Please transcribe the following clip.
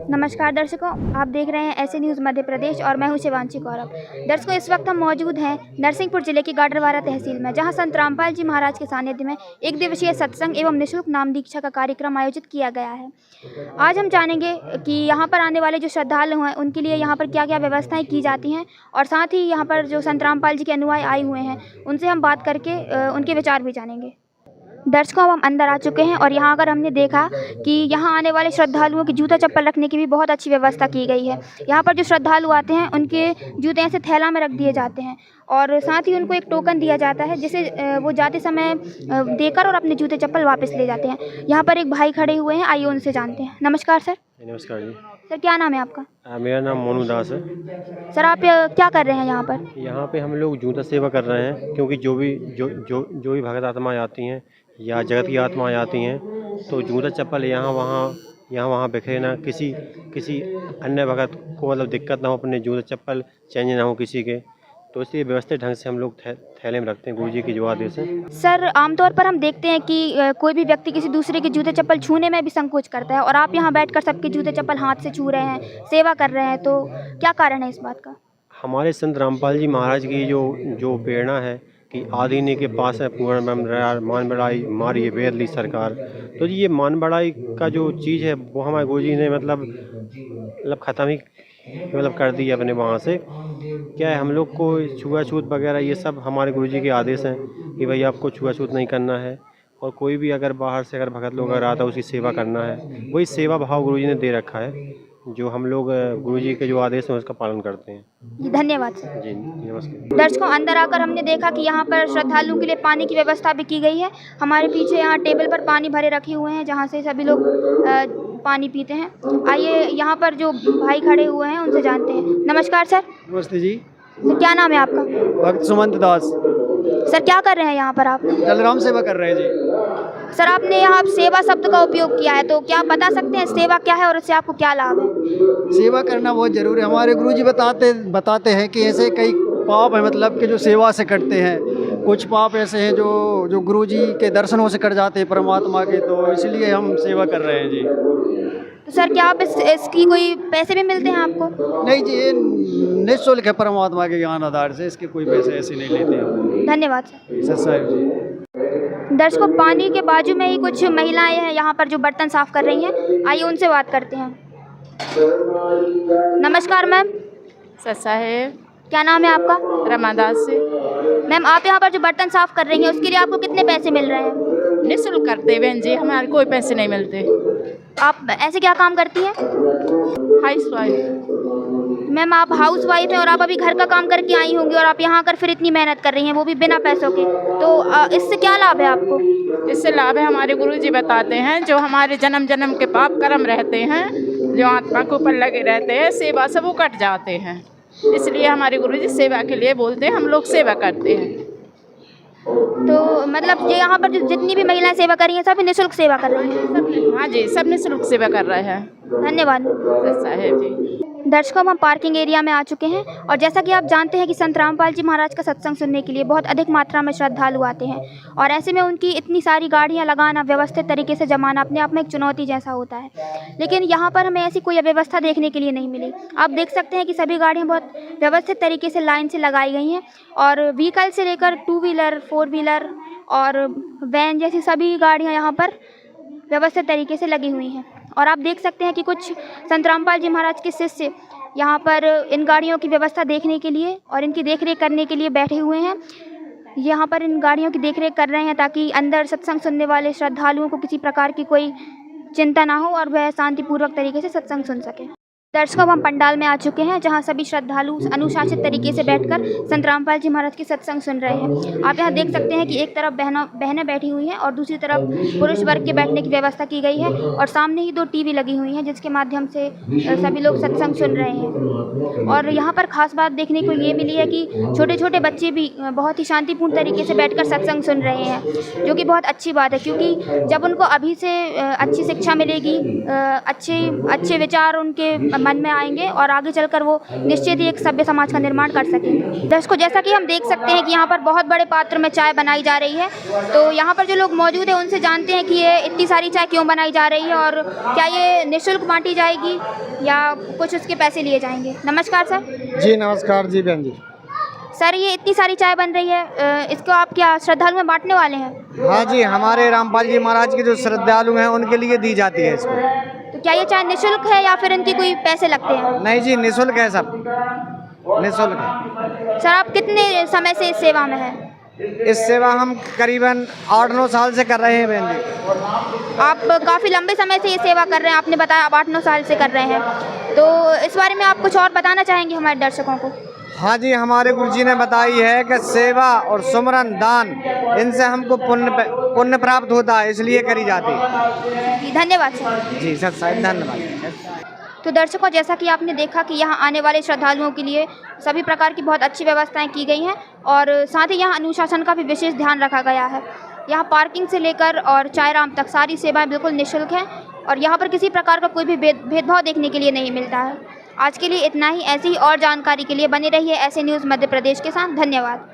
नमस्कार दर्शकों, आप देख रहे हैं ऐसे न्यूज़ मध्य प्रदेश और मैं हूं शिवांशी गौरव। दर्शकों, इस वक्त हम मौजूद हैं नरसिंहपुर जिले की गाडरवारा तहसील में, जहां संत रामपाल जी महाराज के सानिध्य में एक दिवसीय सत्संग एवं निःशुल्क नाम दीक्षा का कार्यक्रम आयोजित किया गया है। आज हम जानेंगे कि यहां पर आने वाले जो श्रद्धालु हैं उनके लिए यहां पर क्या क्या व्यवस्थाएँ की जाती हैं, और साथ ही यहाँ पर जो संत रामपाल जी के अनुयायी आए हुए हैं उनसे हम बात करके उनके विचार भी जानेंगे। दर्शकों, अब हम अंदर आ चुके हैं और यहाँ अगर हमने देखा कि यहाँ आने वाले श्रद्धालुओं की जूता चप्पल रखने की भी बहुत अच्छी व्यवस्था की गई है। यहाँ पर जो श्रद्धालु आते हैं उनके जूते ऐसे थैला में रख दिए जाते हैं और साथ ही उनको एक टोकन दिया जाता है जिसे वो जाते समय देकर और अपने जूते चप्पल वापस ले जाते हैं। यहाँ पर एक भाई खड़े हुए हैं, आइए उनसे जानते हैं। नमस्कार सर। नमस्कार जी। सर, क्या नाम है आपका? मेरा नाम मोनू दास है। सर, आप क्या कर रहे हैं यहाँ पर? यहाँ पे हम लोग जूता सेवा कर रहे हैं, क्योंकि जो भी भगत आत्माएँ आती हैं या जगत की आत्माएँ आती हैं तो जूता चप्पल यहाँ वहाँ बिखरे ना, किसी अन्य भगत को मतलब दिक्कत ना हो, अपने जूता चप्पल चेंज ना हो किसी के, तो इसलिए व्यवस्थित ढंग से हम लोग थैले में रखते हैं गुरु जी की जो आदेश है। सर, आमतौर पर हम देखते हैं कि कोई भी व्यक्ति किसी दूसरे के जूते चप्पल छूने में भी संकोच करता है, और आप यहाँ बैठकर सबके जूते चप्पल हाथ से छू रहे हैं, सेवा कर रहे हैं, तो क्या कारण है इस बात का? हमारे संत रामपाल जी महाराज की जो प्रेरणा है कि आदि के पास है पूर्ण मान बढ़ाई मारिए वेद ली सरकार, तो ये मान बढ़ाई का जो चीज़ है वो हमारे गुरु जी ने मतलब ख़त्म ही कर दी है अपने वहाँ से। क्या है, हम लोग को छुआछूत वगैरह ये सब हमारे गुरु जी के आदेश हैं कि भाई आपको छुआछूत नहीं करना है, और कोई भी अगर बाहर से अगर भगत लोग अगर आता है उसकी सेवा करना है, वही सेवा भाव गुरु जी ने दे रखा है, जो हम लोग गुरु जी के जो आदेश हैं उसका पालन करते हैं। धन्यवाद सर। जी नमस्कार। दर्शकों, अंदर आकर हमने देखा कि यहाँ पर श्रद्धालुओं के लिए पानी की व्यवस्था भी की गई है। हमारे पीछे यहाँ टेबल पर पानी भरे रखे हुए हैं जहाँ से सभी लोग पानी पीते हैं। आइए यहाँ पर जो भाई खड़े हुए हैं उनसे जानते हैं। नमस्कार सर। नमस्ते जी। सर, क्या नाम है आपका? भक्त सुमंत दास। सर, क्या कर रहे हैं यहाँ पर आप? जलराम सेवा कर रहे हैं जी। सर, आपने यहाँ सेवा शब्द का उपयोग किया है, तो क्या आप बता सकते हैं सेवा क्या है और इससे आपको क्या लाभ है? सेवा करना बहुत जरूरी है। हमारे गुरुजी बताते हैं कि ऐसे कई पाप है मतलब कि जो सेवा से कटते हैं, कुछ पाप ऐसे हैं जो गुरुजी के दर्शनों से कट जाते हैं परमात्मा के, तो इसलिए हम सेवा कर रहे हैं जी। तो सर, क्या आप इसकी कोई पैसे भी मिलते हैं आपको? नहीं जी, ये निःशुल्क है परमात्मा के ज्ञान आधार से, इसके कोई पैसे ऐसे नहीं लेते हैं। धन्यवाद सर। साहिब जी। दर्शकों, पानी के बाजू में ही कुछ महिलाएं हैं यहाँ पर जो बर्तन साफ कर रही हैं, आइए उनसे बात करते हैं। नमस्कार मैम। साहेब। क्या नाम है आपका? रमादास से। मैम, आप यहाँ पर जो बर्तन साफ कर रही हैं उसके लिए आपको कितने पैसे मिल रहे हैं? निःशुल्क करते हैं बहन जी, हमारे कोई पैसे नहीं मिलते। आप ऐसे क्या काम करती हैं? House wife. मैम, आप हाउस वाइफ हैं और आप अभी घर का काम करके आई होंगी, और आप यहाँ आकर फिर इतनी मेहनत कर रही हैं, वो भी बिना पैसों के, तो इससे क्या लाभ है आपको? इससे लाभ है, हमारे गुरुजी बताते हैं जो हमारे जन्म जन्म के पाप कर्म रहते हैं, जो आत्मा के ऊपर लगे रहते हैं, सेवा से वो कट जाते हैं। इसलिए हमारे गुरुजी सेवा के लिए बोलते हैं, हम लोग सेवा करते हैं। तो मतलब जो यहाँ पर जितनी भी महिलाएं सेवा कर रही हैं सभी निःशुल्क सेवा कर रही हैं? हाँ जी, सब निःशुल्क सेवा कर रहे हैं। धन्यवाद साहेब जी। दर्शकों, हम पार्किंग एरिया में आ चुके हैं, और जैसा कि आप जानते हैं कि संत रामपाल जी महाराज का सत्संग सुनने के लिए बहुत अधिक मात्रा में श्रद्धालु आते हैं, और ऐसे में उनकी इतनी सारी गाड़ियां लगाना, व्यवस्थित तरीके से जमाना अपने आप में एक चुनौती जैसा होता है। लेकिन यहाँ पर हमें ऐसी कोई व्यवस्था देखने के लिए नहीं मिली। आप देख सकते हैं कि सभी गाड़ियाँ बहुत व्यवस्थित तरीके से लाइन से लगाई गई हैं, और व्हीकल से लेकर 2 व्हीलर 4 व्हीलर और वैन जैसी सभी गाड़ियाँ यहाँ पर व्यवस्थित तरीके से लगी हुई हैं। और आप देख सकते हैं कि कुछ संत रामपाल जी महाराज के शिष्य यहाँ पर इन गाड़ियों की व्यवस्था देखने के लिए और इनकी देखरेख करने के लिए बैठे हुए हैं। यहाँ पर इन गाड़ियों की देखरेख कर रहे हैं ताकि अंदर सत्संग सुनने वाले श्रद्धालुओं को किसी प्रकार की कोई चिंता ना हो और वह शांतिपूर्वक तरीके से सत्संग सुन सकें। दर्शकों, हम पंडाल में आ चुके हैं जहां सभी श्रद्धालु अनुशासित तरीके से बैठकर संत रामपाल जी महाराज की सत्संग सुन रहे हैं। आप यहां देख सकते हैं कि एक तरफ बहनें बैठी हुई हैं और दूसरी तरफ पुरुष वर्ग के बैठने की व्यवस्था की गई है, और सामने ही 2 टीवी लगी हुई हैं जिसके माध्यम से सभी लोग सत्संग सुन रहे हैं। और यहाँ पर खास बात देखने को ये मिली है कि छोटे छोटे बच्चे भी बहुत ही शांतिपूर्ण तरीके से बैठ कर सत्संग सुन रहे हैं, जो कि बहुत अच्छी बात है, क्योंकि जब उनको अभी से अच्छी शिक्षा मिलेगी, अच्छे विचार उनके मन में आएंगे और आगे चलकर वो निश्चित ही एक सभ्य समाज का निर्माण कर सकेंगे। दर्शकों, जैसा कि हम देख सकते हैं कि यहाँ पर बहुत बड़े पात्र में चाय बनाई जा रही है, तो यहाँ पर जो लोग मौजूद हैं उनसे जानते हैं कि ये इतनी सारी चाय क्यों बनाई जा रही है और क्या ये निःशुल्क बांटी जाएगी या कुछ उसके पैसे लिए जाएंगे। नमस्कार सर। जी नमस्कार जी बहन जी। सर, ये इतनी सारी चाय बन रही है, इसको आप क्या श्रद्धालु में बांटने वाले हैं? हाँ जी, हमारे रामपाल जी महाराज के जो श्रद्धालु हैं उनके लिए दी जाती है इसको। तो क्या ये चाय निःशुल्क है या फिर इनकी कोई पैसे लगते हैं? नहीं जी, निःशुल्क है, सब निःशुल्क है। सर, आप कितने समय से इस सेवा में हैं? इस सेवा हम करीबन 8-9 साल से कर रहे हैं बहन जी। आप काफ़ी लंबे समय से ये सेवा कर रहे हैं, आपने बताया आप 8-9 साल से कर रहे हैं, तो इस बारे में आप कुछ और बताना चाहेंगे हमारे दर्शकों को? हाँ जी, हमारे गुरुजी ने बताई है कि सेवा और सुमरन दान, इनसे हमको पुण्य प्राप्त होता है, इसलिए करी जाती है। जी, धन्यवाद सर। जी सर, साहब धन्यवाद। तो दर्शकों, जैसा कि आपने देखा कि यहाँ आने वाले श्रद्धालुओं के लिए सभी प्रकार की बहुत अच्छी व्यवस्थाएं की गई हैं और साथ ही यहाँ अनुशासन का भी विशेष ध्यान रखा गया है। यहाँ पार्किंग से लेकर और चायराम तक सारी सेवाएं बिल्कुल निःशुल्क हैं और यहाँ पर किसी प्रकार का कोई भी भेदभाव देखने के लिए नहीं मिलता है। आज के लिए इतना ही। ऐसी ही और जानकारी के लिए बने रहिए ऐसे न्यूज़ मध्य प्रदेश के साथ। धन्यवाद।